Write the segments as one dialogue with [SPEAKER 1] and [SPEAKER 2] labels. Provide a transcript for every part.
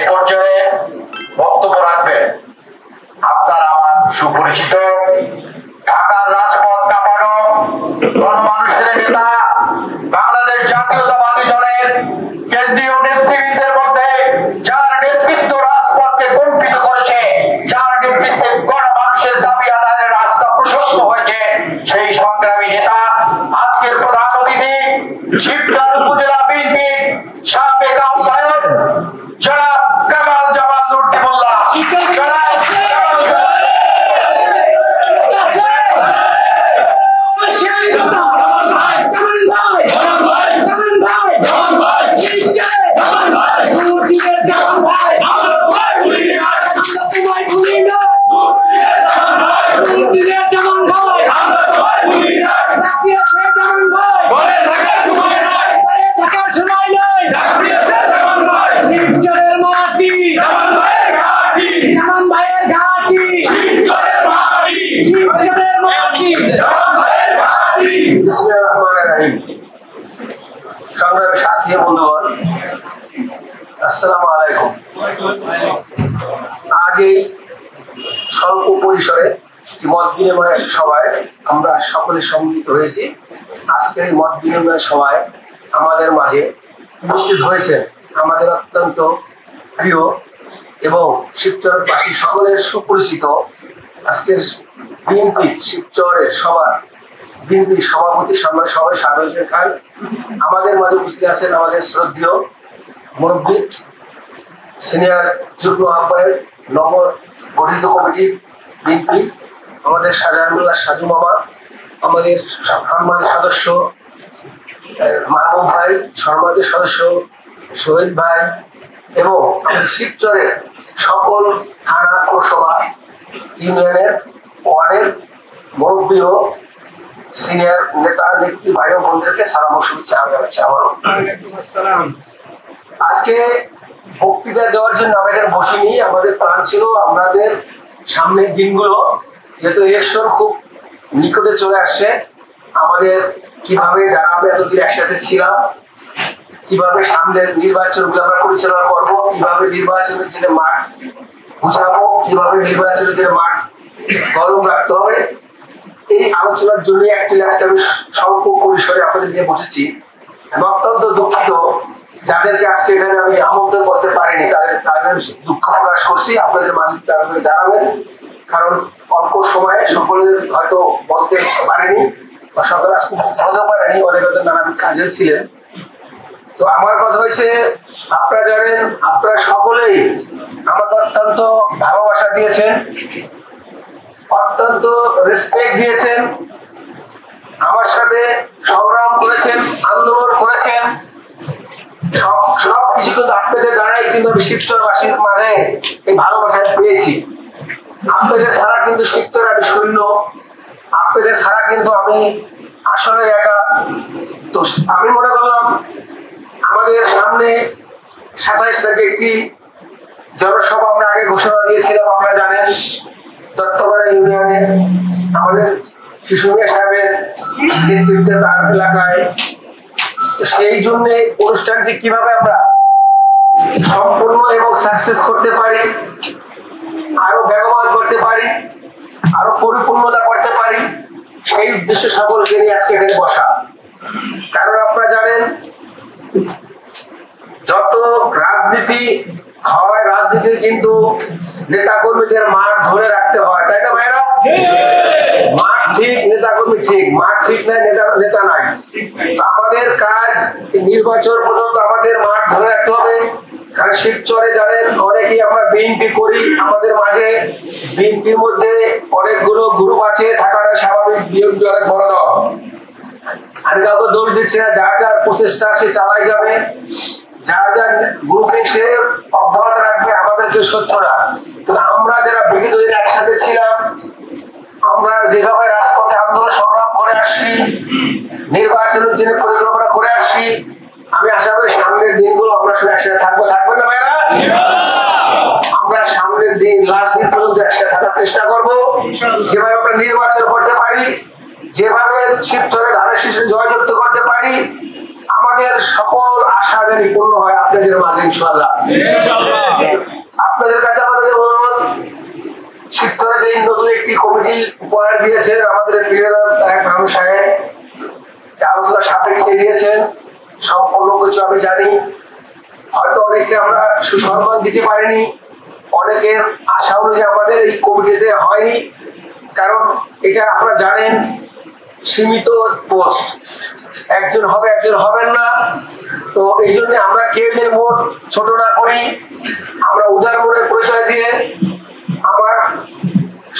[SPEAKER 1] পর্যায়ে বক্তব্য রাখবেন আপনার আমার সুপরিচিত ঢাকার রাজপথ কাঁপানো গণমানুষের নেতা, বাংলাদেশ জাতীয়তাবাদী দলের কেন্দ্রীয় নেতৃবৃন্দের মধ্যে যার নেতৃত্ব রাজপথকে কম্পিত করেছে, যার নেতৃত্বে গণমানুষের দাবি আদায়ের রাস্তা প্রশস্ত হয়েছে, সেই সংগ্রামী নেতা আজকের প্রধান অতিথি শিবচর উপজেলা বিএনপি সাবেক আহ্বায়ক জনাব কামাল জামাল নুরুদ্দিনুল্লাহ।
[SPEAKER 2] সংগ্রামী সাথী বন্ধুগণ, আসসালামু আলাইকুম। আজ এই স্বল্প পরিসরে মত বিনিময় সভায় আমরা সকলে সম্মিলিত হয়েছি। আজকের এই মত বিনিময় সভায় আমাদের মাঝে উপস্থিত হয়েছে আমাদের অত্যন্ত প্রিয় এবং শিবচরবাসী সকলের সুপরিচিত আজকের বিএনপি শিবচরের বিএনপি সভাপতি সম্মান সবাই সাদ হোসেন খান। আমাদের মাঝে উপস্থিত আছেন আমাদের শ্রদ্ধেয় মুরব্বী সিনিয়র যুগ্ম আহ্বায়ক নব গঠিত কমিটি বিএনপি আমাদের শাহজাহানুল্লাহ সাজু মামা, আমাদের সম্মানিত সদস্য মাহবুব ভাই, সম্মানিত সদস্য শহীদ ভাই এবং শিবচরের সকল থানা পৌরসভা ইউনিয়নের ওয়ার্ডের মুরব্বী ও সিনিয়র নেতা নেত্রী ভাই ও বোনদেরকে সালাম ও শুভেচ্ছা জানাচ্ছি। আমারও আজকে বক্তৃতা দেওয়ার জন্য আমরা এখানে বসিনি। আমাদের প্ল্যান ছিল আমাদের সামনের দিনগুলো, যেহেতু ইলেকশন খুব নিকটে চলে আসছে, আমাদের কিভাবে যারা আমরা এতদিন একসাথে ছিলাম, কিভাবে সামনের নির্বাচনগুলো আমরা পরিচালনা করবো, কিভাবে নির্বাচনের জন্য মাঠ বুঝাবো, কিভাবে নির্বাচনের জন্য মাঠ গরম রাখতে হবে, এই আলোচনার জন্য একটি আজকে আমি স্বল্প পরিসরে আপনাদের নিয়ে বসেছি। আমি অত্যন্ত দুঃখিত যাদেরকে আজকে এখানে আমি আমন্ত্রণ করতে পারিনি, তাদের দুঃখ প্রকাশ করছি। আপনাদের মাঝে জানাবেন, কারণ অল্প সময়ে সকলের হয়তো বলতে পারেনি বা সকলে আজকে বলতে পারেনি, অনেক হয়তো নানান কাজে ছিলেন। তো আমার কথা হয়েছে, আপনারা জানেন, আপনারা সকলেই আমাকে অত্যন্ত ভালোবাসা দিয়েছেন, অত্যন্ত রেসপেক্ট দিয়েছেন, আমার সাথে সংগ্রাম করেছেন, আন্দোলন করেছেন, সবকিছু কিন্তু আপনাদের দ্বারাই কিন্তু আমি শিবচরবাসীর মাঝে এই ভালোবাসা পেয়েছি। আপনাদের ছাড়া কিন্তু শিবচর আমি শূন্য, আপনাদের ছাড়া কিন্তু আমি আসলে একা। তো আমি মনে করলাম আমাদের সামনে 27 তারিখে একটি জনসভা আমরা আগে ঘোষণা দিয়েছিলাম, আপনারা জানেন, দত্তপাড়া ইউনিয়নে আমাদের শিশু মিয়া সাহেবের নেতৃত্বে তার এলাকায়। সেই জন্য অনুষ্ঠানটি কিভাবে আমরা সম্পূর্ণ এবং সাকসেস করতে পারি, আরো বেগবান করতে পারি, আরো পরিপূর্ণতা করতে পারি, সেই উদ্দেশ্যে সকলকে নিয়ে আজকে এখানে বসা। কারণ আপনারা জানেন, যত রাজনীতি হয়, রাজনীতির কিন্তু নেতা কর্মীদের মাঠ ধরে রাখতে হয়, তাই না ভাইরা? মাঠ ঠিক, নেতা কর্মী ঠিক, মাঠ ঠিক নাই, নেতা নাই। আমাদের কাজ নির্বাচন পর্যন্ত আমাদের মাঠ ধরে রাখতে হবে। কারণ শিবচরে জানেন অনেকেই আমরা বিএনপি করি, আমাদের মাঝে বিএনপির মধ্যে অনেকগুলো গ্রুপ আছে, থাকাটা স্বাভাবিক। বিএনপি অনেক বড় দল, আমি কাউকে দোষ দিচ্ছি না, যার যার প্রচেষ্টা সে চালাই যাবে, যার যার গ্রুপে সে অব্যাহত রাখবে, আমাদেরকে সত্য না। কিন্তু আমরা যারা বিগত দিন একসাথে ছিলাম, আমরা যেভাবে রাজপথে আন্দোলন সংগ্রাম করে আসছি, নির্বাচনের জন্য পরিকল্পনা করে আসছি, আমি আশা করি সামনের দিনগুলো আমরা সব একসাথে থাকবো। থাকবেন না ভাইরা? আমরা সামনের দিন, লাস্ট দিন পর্যন্ত একসাথে থাকার চেষ্টা করবো। যেভাবে আমরা নির্বাচন করতে পারি, যেভাবে শিবচরে ধানের শীষে জয়যুক্ত করতে পারি, আমাদের সকল আশা জানি পূর্ণ হয় আপনাদের মাঝে ইনশাআল্লাহ। কমিটি উপহার দিয়েছেন আমাদের প্রিয় মাহমুদ সাহেব, আলোচনা সাপেক্ষে দিয়েছেন, সম্পূর্ণ কিছু আমি জানি। হয়তো অনেকে আমরা সুসম্মান দিতে পারিনি, অনেকের আশা অনুযায়ী আমাদের এই কমিটিতে হয়নি, কারণ এটা আপনারা জানেন সীমিত পোস্ট, একজন হবে একজন হবেন না। তো এই জন্য আমরা কেউ যেন মোট ছোট না করি, আমরা উদার মনের পরিচয় দিয়ে, আমার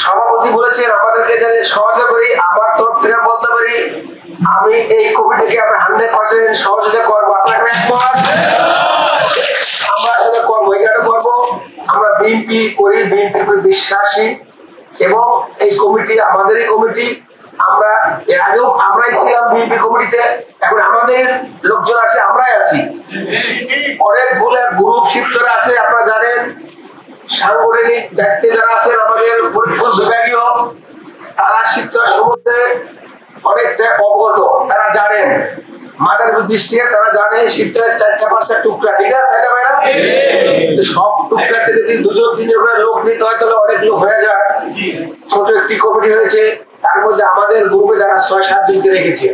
[SPEAKER 2] সভাপতি বলেছেন আমাদেরকে যেন সহযোগিতা করি। আমার তরফ থেকে বলতে পারি আমি এই কমিটিকে আমরা 100% সহযোগিতা করবো। আপনাকে আমরা আসলে করবো, এটা করবো। আমরা বিএনপি করি, বিএনপি বিশ্বাসী, এবং এই কমিটি আমাদেরই কমিটি। আমরা এর আগেও আমরাই ছিলাম বিএনপি কমিটিতে, এখন আমাদের লোকজন আছে, আমরাই আছি। অনেকগুলো গ্রুপ শিবচরে আছে, আপনারা জানেন। সাংগঠনিক ব্যক্তি যারা আছেন আমাদের ফরিদপুর বিভাগীয়, তারা শিবচর সম্বন্ধে অনেকটা অবগত, তারা জানেন। মাদারীপুর ডিস্ট্রিক্টে তারা জানে শিবচরের 4-5টা টুকরা, ঠিক আছে তাই না ভাইরা? সব টুকরা থেকে যদি 2-3 করে লোক নিতে হয় তাহলে অনেক লোক হয়ে যায়। ছোট একটি কমিটি হয়েছে, তার মধ্যে আমাদের গ্রুপে যারা 6-7 জনকে রেখেছে,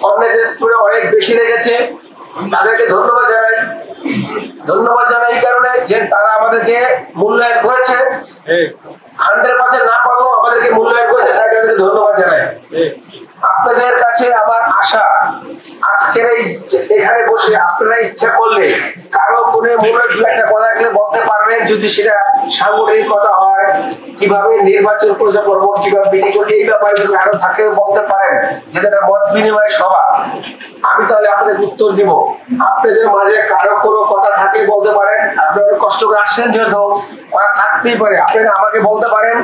[SPEAKER 2] অন্যদের অনেক বেশি রেখেছে। তাদেরকে ধন্যবাদ জানাই। ধন্যবাদ জানাই এই কারণে যে তারা আমাদেরকে মূল্যায়ন করেছে, 100% না পারলেও আমাদেরকে মূল্যায়ন করেছে, তাই তাদেরকে ধন্যবাদ জানাই। আপনাদের কাছে আমার আশা, আজকের এখানে বসে আপনারা ইচ্ছা করলে কারো কোনো মনে একটা কথা থাকলে বলতে পারবেন, যদি সেটা সাংগঠনিক কথা হয়, কিভাবে নির্বাচন পরিচালনা করবো, কিভাবে বিধি করতে, এই ব্যাপারে যদি আরো থাকে বলতে পারেন, যেটা মত বিনিময় সভা, আমি তাহলে আপনাদের উত্তর দিব। আপনাদের মাঝে কারো কোনো কথা থাকলে বলতে পারেন, আপনাদের কষ্ট করে আসছেন যেহেতু কথা থাকতেই পারে, আপনাদের আমাকে বলতে পারেন,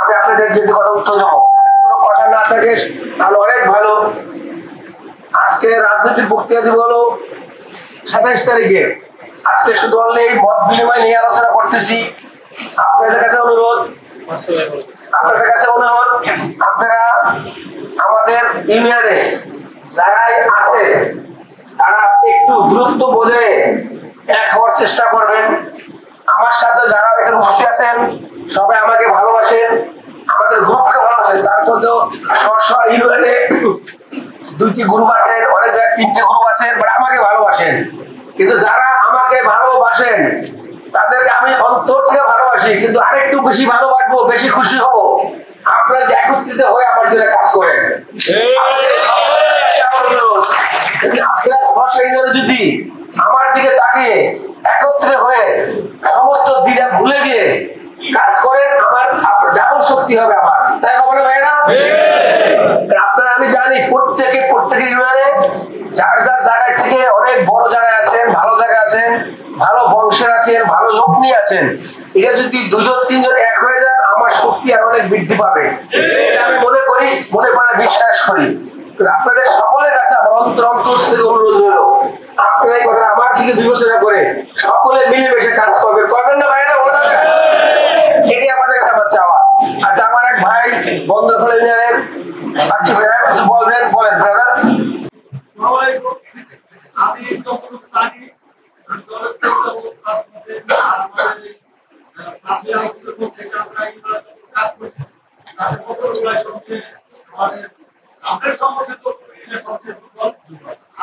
[SPEAKER 2] আমি আপনাদের যদি কথা উত্তর দেবো। কথা না থাকে তাহলে অনেক ভালো। আজকে রাজনৈতিক বক্তৃতা দিব হলো 27 তারিখে। আজকে শুধু এই মত বিনিময় নিয়ে আলোচনা করতেছি। আপনাদের কাছে অনুরোধ, আপনারা আমাদের ইউনিয়নে যারাই আছে তারা একটু দূরত্ব বজায় এক হওয়ার চেষ্টা করবেন। আমার সাথে যারা এখানে বসে আছেন সবাই আমাকে ভালোবাসেন, আমাদের গ্রুপকে ভালোবাসেন। তার মধ্যেও ইউনিয়নে 2টি গ্রুপ আছেন, অনেক জায়গায় 3টে গ্রুপ আছেন, বাট আমাকে ভালোবাসেন। কিন্তু যারা আমাকে ভালোবাসেন তাদেরকে আমি অন্তর থেকে ভালোবাসি, কিন্তু আরেকটু বেশি ভালোবাসবো, বেশি খুশি হব আপনারা যে একত্রিত হয়ে আমার জন্য কাজ করেন। আপনারা যদি আমার দিকে তাকিয়ে একত্রে হয়ে সমস্ত দ্বিধা ভুলে গিয়ে কাজ করেন, আমার ডাবল শক্তি হবে আমার, তাই হবে না ভাইরা? আপনারা আমি জানি প্রত্যেকের ইউনিয়নে যার যার জায়গায় থেকে অনেক বড় জায়গায় আছেন, ভালো জায়গায় আছেন, ভালো বংশের আছেন, ভালো লোক নিয়ে আছেন। এটা যদি 2-3 এক হয়ে যান আমার শক্তি আর অনেক বৃদ্ধি পাবে, এটা আমি মনে করি, মনে প্রাণে বিশ্বাস করি। আপনাদের সকলের কাছে আমার অন্তর অনুরোধ হলো, আপনারা এই কথা আমার দিকে বিবেচনা করে সকলে মিলেমিশে কাজ করবে, করবেন না ভাইরা? এটি আমাদের কাছে আমার চাওয়া। আর আমার এক ভাই বন্ধুখোলা ইউনিয়নের কিছু বলবেন, বলেন ব্রাদার।
[SPEAKER 3] আমি যখন জানি আপনার সংগঠিত সবচেয়ে দুর্বল,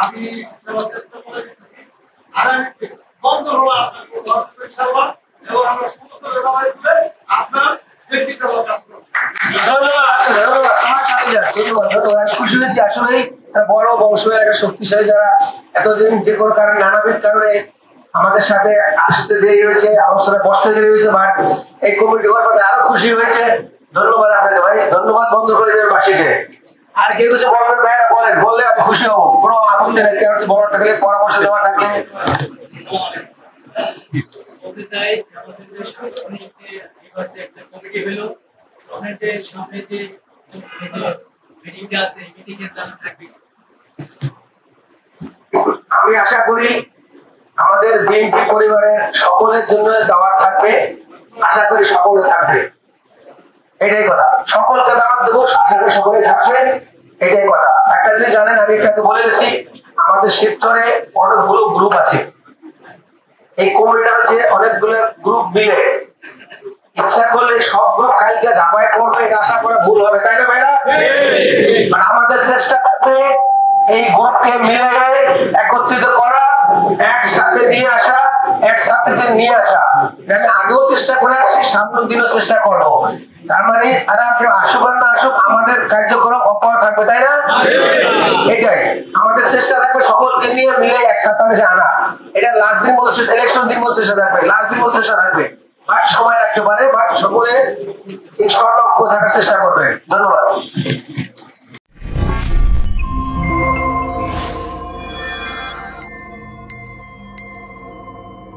[SPEAKER 3] আমি চেষ্টা করে দিতেছি আগামীতে বন্ধ হলো আপনার এবং আমরা সমস্ত আপনার ব্যক্তিগত কাজ করবো।
[SPEAKER 2] খুশি হয়েছি আসলে বড় বংশ একটা শক্তিশালী, যারা এতদিন যে কোনো কারণে নানাবিধ কারণে আমাদের সাথে আসতে দেরি হয়েছে, আলোচনা বসতে দেরি হয়েছে, বাট এই কমিটি করার কথা আরো খুশি হয়েছে। ধন্যবাদ আপনাকে ভাই, ধন্যবাদ বন্ধ করে দেবেন বাসীকে। আর কেউ কিছু বলবেন ভাইরা বলেন, বললে আমি খুশি হবো, কোনো আপত্তি নেই। কেউ বড় থাকলে পরামর্শ দেওয়া থাকলে
[SPEAKER 4] বলতে চাই, আমাদের যে সাংগঠনিক যে এবার যে একটা কমিটি হলো, আমাদের যে সামনে যে মিটিংটা আছে, মিটিংয়ে তারা থাকবে।
[SPEAKER 2] আমি আশা করি আমাদের বিএনপি পরিবারের সকলের জন্য দাওয়াত থাকবে, আশা করি সকলে থাকবে, এটাই কথা। সকলকে দাওয়াত দেবো, আশা করি সকলে থাকবে, এটাই কথা। একটা জিনিস জানেন, আমি একটাতে বলে গেছি, আমাদের শিবচরে অনেকগুলো গ্রুপ আছে। এই কমিটিটা হচ্ছে অনেকগুলো গ্রুপ মিলে ইচ্ছা করলে সব গ্রুপ কালকে ঝাঁপায় পড়বে, এটা আশা করা ভুল হবে, তাই না ভাইরা? আর আমাদের চেষ্টা থাকবে এই গ্রুপকে মিলে একত্রিত করা, একসাথে নিয়ে আসা, একসাথে নিয়ে আসা। আমি আগেও চেষ্টা করে আসছি, সামনের দিনও চেষ্টা করবো। তার মানে আর কেউ আসুক আর না আসুক, আমাদের কার্যক্রম অব্যাহত থাকবে, তাই না? এটাই আমাদের চেষ্টা থাকবে, সকলকে নিয়ে মিলে একসাথে আনা। এটা লাস্ট দিন বলতে, ইলেকশন দিন বলতে চেষ্টা থাকবে, লাস্ট দিন বলতে চেষ্টা থাকবে, বাট সময় রাখতে পারে, বাট সকলে ইনশাআল্লাহ থাকার চেষ্টা করবে। ধন্যবাদ।